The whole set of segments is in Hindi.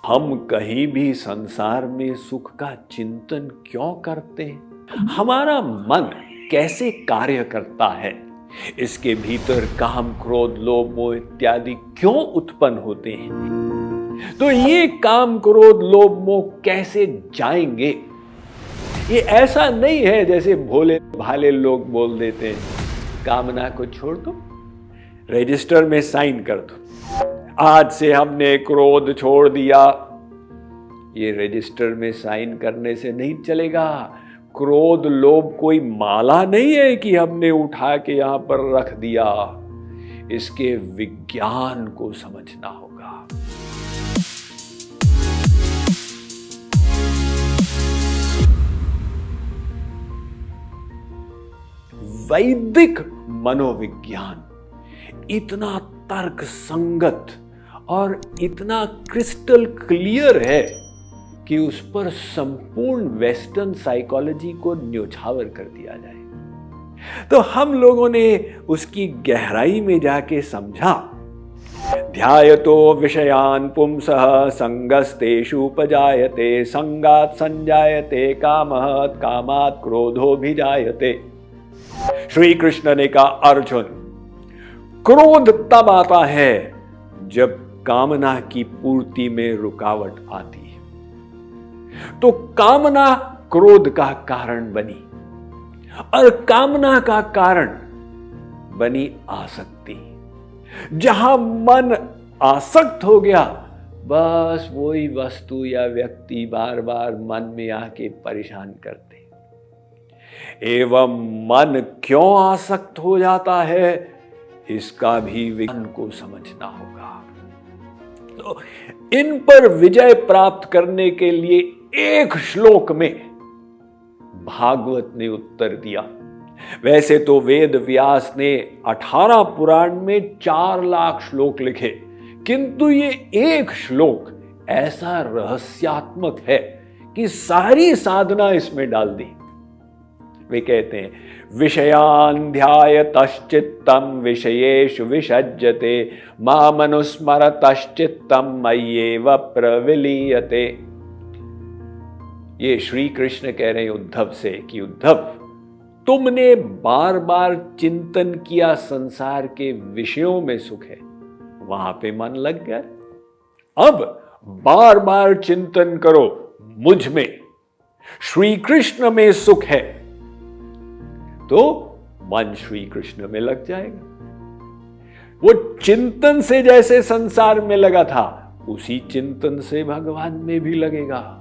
हम कहीं भी संसार में सुख का चिंतन क्यों करते हैं? हमारा मन कैसे कार्य करता है? इसके भीतर काम, क्रोध, लोभ, मोह इत्यादि क्यों उत्पन्न होते हैं? तो ये काम, क्रोध, लोभ, मोह कैसे जाएंगे? ये ऐसा नहीं है जैसे भोले भाले लोग बोल देते हैं, कामना को छोड़ दो, रजिस्टर में साइन कर दो, आज से हमने क्रोध छोड़ दिया। ये रजिस्टर में साइन करने से नहीं चलेगा। क्रोध, लोभ कोई माला नहीं है कि हमने उठा के यहां पर रख दिया। इसके विज्ञान को समझना होगा। वैदिक मनोविज्ञान इतना तर्क संगत और इतना क्रिस्टल क्लियर है कि उस पर संपूर्ण वेस्टर्न साइकोलॉजी को न्योछावर कर दिया जाए। तो हम लोगों ने उसकी गहराई में जाके समझा। ध्यायतो विषयान पुंसः संगस्तेषु उपजायते, संगात् संजायते कामः, कामात् क्रोधोऽभिजायते। श्री कृष्ण ने कहा, अर्जुन, क्रोध तब आता है जब कामना की पूर्ति में रुकावट आती है। तो कामना क्रोध का कारण बनी और कामना का कारण बनी आसक्ति। जहां मन आसक्त हो गया, बस वही वस्तु या व्यक्ति बार बार मन में आके परेशान करते। एवं मन क्यों आसक्त हो जाता है, इसका भी विज्ञान को समझना होगा। तो इन पर विजय प्राप्त करने के लिए एक श्लोक में भागवत ने उत्तर दिया। वैसे तो वेद व्यास ने 18 पुराण में 4 लाख श्लोक लिखे, किंतु ये एक श्लोक ऐसा रहस्यात्मक है कि सारी साधना इसमें डाल दी। वे कहते हैं, विषयान् ध्यायतश्चित्तं विषयेषु विसज्जते, मामनुस्मरतश्चित्तं मय्येव प्रविलीयते। ये श्री कृष्ण कह रहे हैं उद्धव से कि उद्धव, तुमने बार बार चिंतन किया संसार के विषयों में सुख है, वहां पे मन लग गया। अब बार बार चिंतन करो मुझ में, श्री कृष्ण में सुख है, तो मन श्री कृष्ण में लग जाएगा। वो चिंतन से जैसे संसार में लगा था, उसी चिंतन से भगवान में भी लगेगा।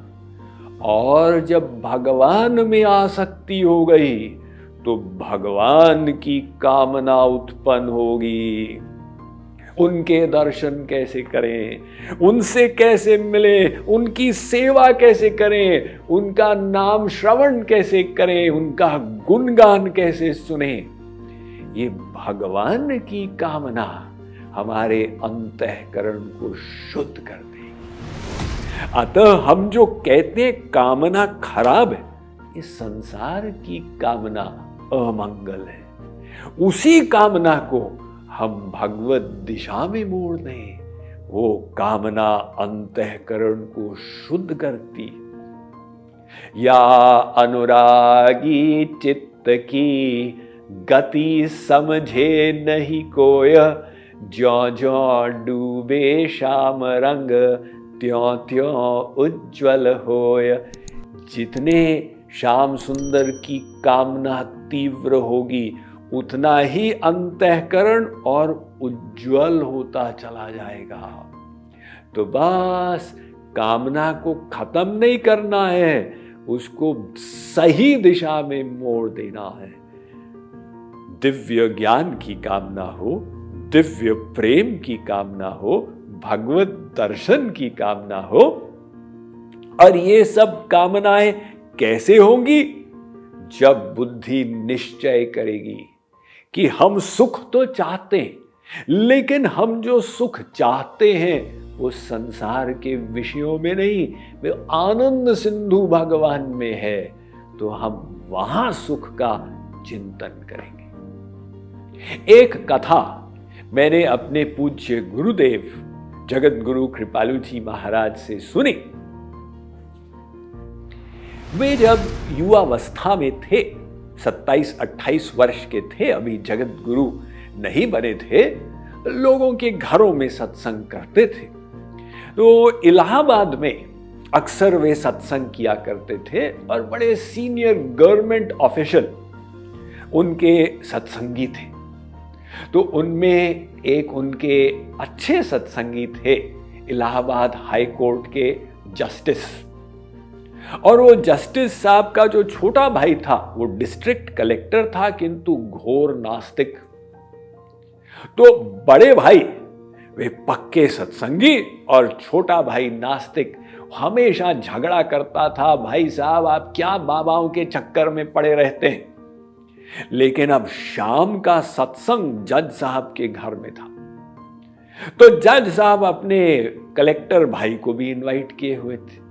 और जब भगवान में आसक्ति हो गई तो भगवान की कामना उत्पन्न होगी। उनके दर्शन कैसे करें, उनसे कैसे मिले, उनकी सेवा कैसे करें, उनका नाम श्रवण कैसे करें, उनका गुणगान कैसे सुने। ये भगवान की कामना हमारे अंतःकरण को शुद्ध कर देगी। अतः हम जो कहते हैं कामना खराब है, ये संसार की कामना अमंगल है। उसी कामना को हम भगवत दिशा में मोड़ दें, वो कामना अंतःकरण को शुद्ध करती। या अनुरागी चित्त की गति समझे नहीं कोय, ज्यों ज्यों डूबे श्याम रंग, त्यों त्यों उज्ज्वल होय। जितने श्याम सुंदर की कामना तीव्र होगी, उतना ही अंतःकरण और उज्ज्वल होता चला जाएगा। तो बस कामना को खत्म नहीं करना है, उसको सही दिशा में मोड़ देना है। दिव्य ज्ञान की कामना हो, दिव्य प्रेम की कामना हो, भगवत दर्शन की कामना हो। और ये सब कामनाएं कैसे होंगी? जब बुद्धि निश्चय करेगी कि हम सुख तो चाहते हैं, लेकिन हम जो सुख चाहते हैं वो संसार के विषयों में नहीं, वे आनंद सिंधु भगवान में है। तो हम वहां सुख का चिंतन करेंगे। एक कथा मैंने अपने पूज्य गुरुदेव जगत गुरु कृपालु जी महाराज से सुनी। वे जब युवावस्था में थे, 27-28 वर्ष के थे, अभी जगत गुरु नहीं बने थे, लोगों के घरों में सत्संग करते थे। तो इलाहाबाद में अक्सर वे सत्संग किया करते थे और बड़े सीनियर गवर्नमेंट ऑफिशियल उनके सत्संगी थे। तो उनमें एक उनके अच्छे सत्संगी थे इलाहाबाद हाई कोर्ट के जस्टिस, और वो जस्टिस साहब का जो छोटा भाई था वो डिस्ट्रिक्ट कलेक्टर था, किंतु घोर नास्तिक। तो बड़े भाई वे पक्के सत्संगी और छोटा भाई नास्तिक। हमेशा झगड़ा करता था, भाई साहब आप क्या बाबाओं के चक्कर में पड़े रहते हैं। लेकिन अब शाम का सत्संग जज साहब के घर में था, तो जज साहब अपने कलेक्टर भाई को भी इनवाइट किए हुए थे।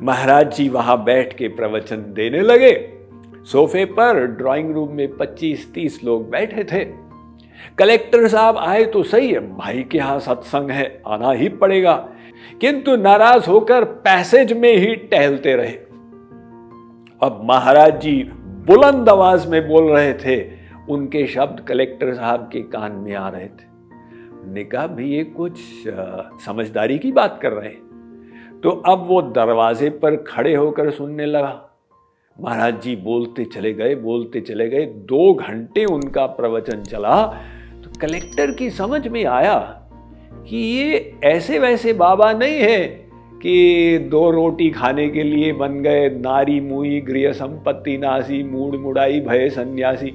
महाराज जी वहां बैठ के प्रवचन देने लगे। सोफे पर ड्राइंग रूम में 25-30 लोग बैठे थे। कलेक्टर साहब आए तो सही है, भाई के यहां सत्संग है, आना ही पड़ेगा, किंतु नाराज होकर पैसेज में ही टहलते रहे। अब महाराज जी बुलंद आवाज में बोल रहे थे, उनके शब्द कलेक्टर साहब के कान में आ रहे थे। ने कहा भी ये कुछ समझदारी की बात कर रहे हैं। तो अब वो दरवाजे पर खड़े होकर सुनने लगा। महाराज जी बोलते चले गए। 2 घंटे उनका प्रवचन चला। तो कलेक्टर की समझ में आया कि ये ऐसे वैसे बाबा नहीं है कि 2 रोटी खाने के लिए बन गए, नारी मुई गृह संपत्ति नासी, मूड मुड़ाई भय सन्यासी।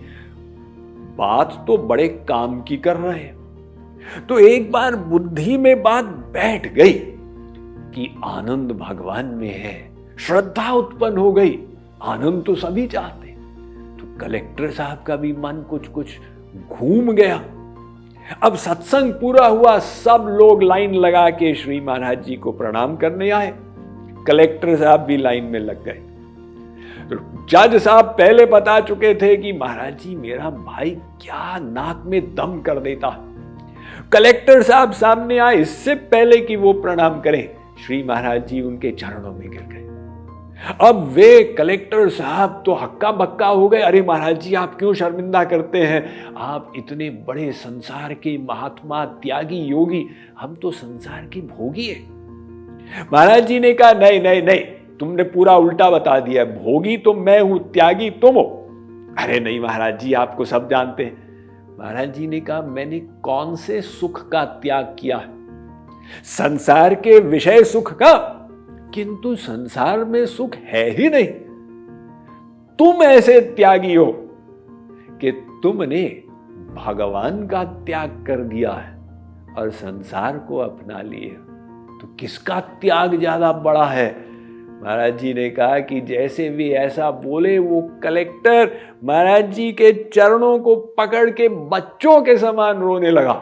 बात तो बड़े काम की कर रहे हैं। तो एक बार बुद्धि में बात बैठ गई कि आनंद भगवान में है। श्रद्धा उत्पन्न हो गई, आनंद तो सभी चाहते। तो कलेक्टर साहब का भी मन कुछ घूम गया। अब सत्संग पूरा हुआ, सब लोग लाइन लगा के श्री महाराज जी को प्रणाम करने आए। कलेक्टर साहब भी लाइन में लग गए। तो जज साहब पहले बता चुके थे कि महाराज जी मेरा भाई क्या नाक में दम कर देता। कलेक्टर साहब सामने आए, इससे पहले कि वो प्रणाम करें श्री महाराज जी उनके चरणों में गिर गए। अब वे कलेक्टर साहब तो हक्का बक्का हो गए। अरे महाराज जी आप क्यों शर्मिंदा करते हैं, आप इतने बड़े संसार के महात्मा त्यागी योगी, हम तो संसार के भोगी हैं। महाराज जी ने कहा नहीं, तुमने पूरा उल्टा बता दिया, भोगी तो मैं हूं, त्यागी तुम हो। अरे नहीं महाराज जी आपको सब जानते हैं। महाराज जी ने कहा मैंने कौन से सुख का त्याग किया है? संसार के विषय सुख का, किंतु संसार में सुख है ही नहीं। तुम ऐसे त्यागी हो कि तुमने भगवान का त्याग कर दिया है और संसार को अपना लिए। तो किसका त्याग ज्यादा बड़ा है? महाराज जी ने कहा कि जैसे भी ऐसा बोले, वो कलेक्टर महाराज जी के चरणों को पकड़ के बच्चों के समान रोने लगा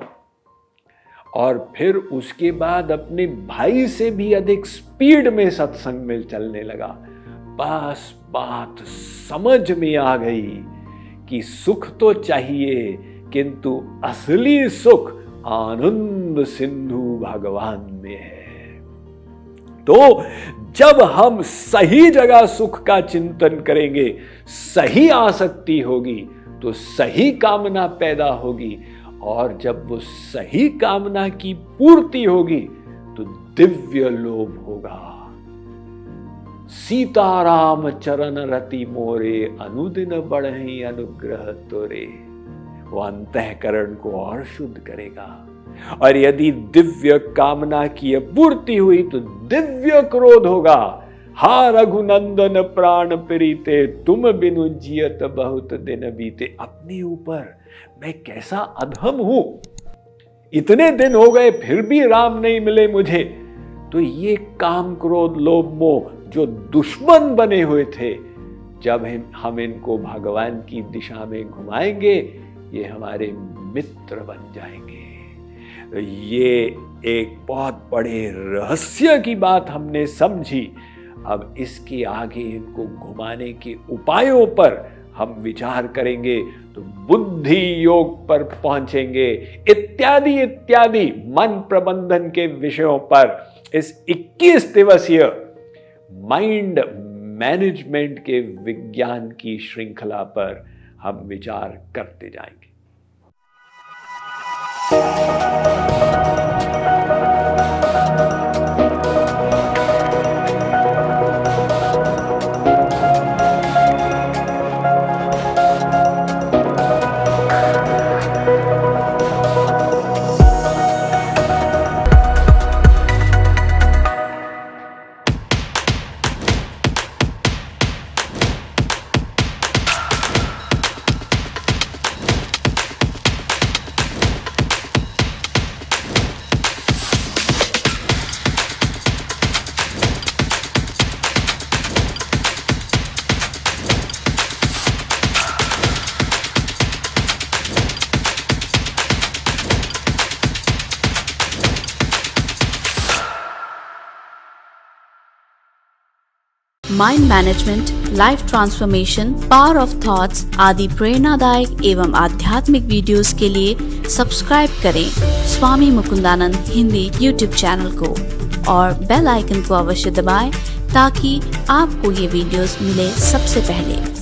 और फिर उसके बाद अपने भाई से भी अधिक स्पीड में सत्संग में चलने लगा। बस बात समझ में आ गई कि सुख तो चाहिए, किंतु असली सुख आनंद सिंधु भगवान में है। तो जब हम सही जगह सुख का चिंतन करेंगे, सही आसक्ति होगी तो सही कामना पैदा होगी, और जब वो सही कामना की पूर्ति होगी तो दिव्य लोभ होगा। सीताराम चरण रति मोरे, अनुदिन बढ़हि अनुग्रह तोरे। वो अंतःकरण को और शुद्ध करेगा। और यदि दिव्य कामना की पूर्ति हुई तो दिव्य क्रोध होगा। हा रघुनंदन प्राण प्रीते, तुम बिनु जियत बहुत दिन बीते। अपने ऊपर मैं कैसा अधम हूं, इतने दिन हो गए फिर भी राम नहीं मिले मुझे। तो ये काम क्रोध लोभ मोह जो दुश्मन बने हुए थे, जब हम इनको भगवान की दिशा में घुमाएंगे, ये हमारे मित्र बन जाएंगे। तो ये एक बहुत बड़े रहस्य की बात हमने समझी। अब इसके आगे इनको घुमाने के उपायों पर हम विचार करेंगे तो बुद्धि योग पर पहुंचेंगे, इत्यादि इत्यादि मन प्रबंधन के विषयों पर इस 21 दिवसीय माइंड मैनेजमेंट के विज्ञान की श्रृंखला पर हम विचार करते जाएंगे। Mind management, life transformation, power of thoughts आदि प्रेरणादायक एवं आध्यात्मिक वीडियोस के लिए सब्सक्राइब करें स्वामी मुकुंदानंद हिंदी यूट्यूब चैनल को और बेल आइकन को अवश्य दबाएं ताकि आपको ये वीडियोस मिले सबसे पहले।